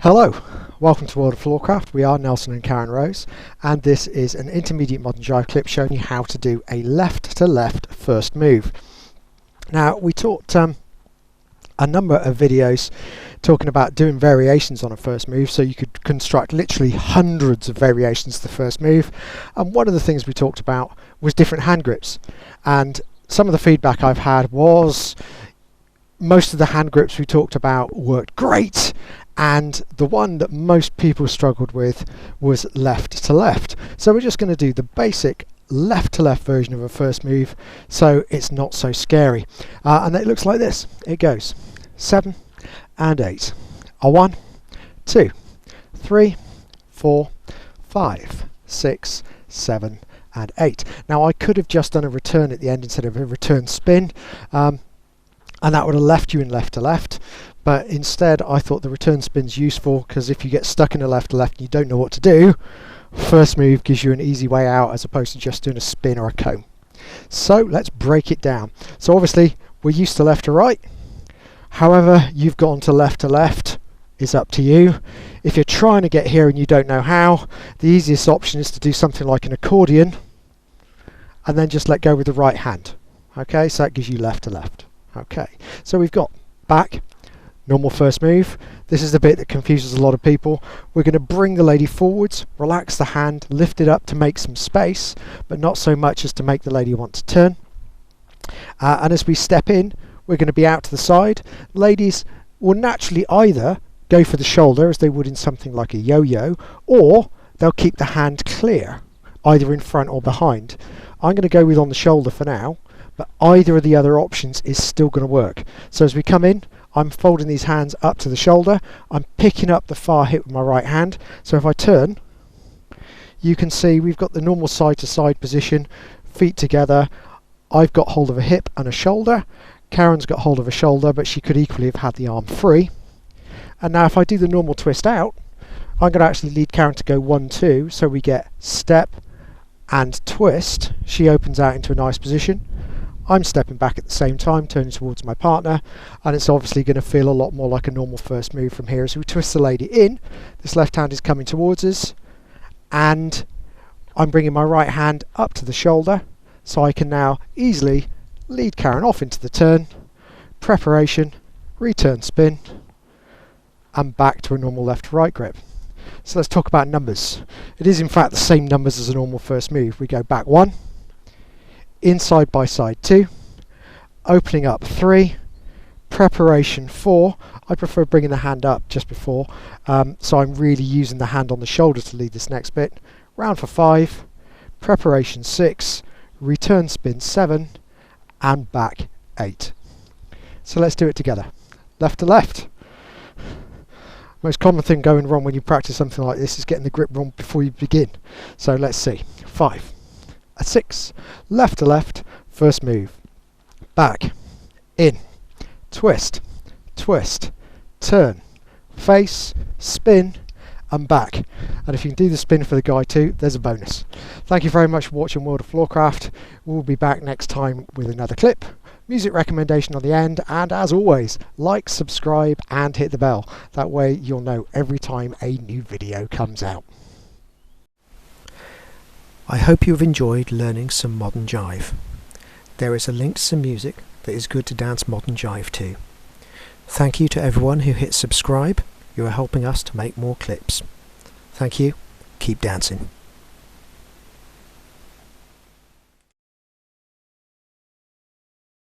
Hello, welcome to World of Floorcraft. We are Nelson and Karen Rose, and this is an intermediate modern jive clip showing you how to do a left to left first move. Now, we taught a number of videos talking about doing variations on a first move, so you could construct literally hundreds of variations to the first move. And one of the things we talked about was different hand grips, and some of the feedback I've had was most of the hand grips we talked about worked great, and the one that most people struggled with was left to left. So we're just going to do the basic left to left version of a first move, so it's not so scary. And it looks like this. It goes 7 and 8. A 1, 2, 3, 4, 5, 6, 7 and 8. Now I could have just done a return at the end instead of a return spin, and that would have left you in left to left, but instead I thought the return spin's useful because if you get stuck in a left to left and you don't know what to do, first move gives you an easy way out as opposed to just doing a spin or a comb. So let's break it down. So obviously we're used to left to right, however you've gone to left is up to you. If you're trying to get here and you don't know how, the easiest option is to do something like an accordion and then just let go with the right hand. Okay, so that gives you left to left. Okay, so we've got back, normal first move. This is the bit that confuses a lot of people. We're going to bring the lady forwards, relax the hand, lift it up to make some space, but not so much as to make the lady want to turn. And as we step in, we're going to be out to the side. Ladies will naturally either go for the shoulder as they would in something like a yo-yo, or they'll keep the hand clear, either in front or behind. I'm going to go with on the shoulder for now, but either of the other options is still going to work. So as we come in, I'm folding these hands up to the shoulder. I'm picking up the far hip with my right hand. So if I turn, you can see we've got the normal side to side position, feet together. I've got hold of a hip and a shoulder. Karen's got hold of a shoulder, but she could equally have had the arm free. And now if I do the normal twist out, I'm going to actually lead Karen to go 1, 2. So we get step and twist. She opens out into a nice position. I'm stepping back at the same time, turning towards my partner, and it's obviously going to feel a lot more like a normal first move from here. As we twist the lady in, this left hand is coming towards us, and I'm bringing my right hand up to the shoulder, so I can now easily lead Karen off into the turn, preparation, return spin, and back to a normal left to right grip. So let's talk about numbers. It is in fact the same numbers as a normal first move. We go back 1, inside by side 2, opening up 3, preparation 4. I prefer bringing the hand up just before, so I'm really using the hand on the shoulder to lead this next bit. Round for 5, preparation 6, return spin 7, and back 8. So let's do it together. Left to left. Most common thing going wrong when you practice something like this is getting the grip wrong before you begin. So let's see. 5, a 6, left to left, first move, back, in, twist, twist, turn, face, spin, and back. And if you can do the spin for the guy too, there's a bonus. Thank you very much for watching World of Floorcraft. We'll be back next time with another clip, music recommendation on the end, and as always, like, subscribe and hit the bell. That way you'll know every time a new video comes out. I hope you've enjoyed learning some modern jive. There is a link to some music that is good to dance modern jive to. Thank you to everyone who hit subscribe. You are helping us to make more clips. Thank you. Keep dancing.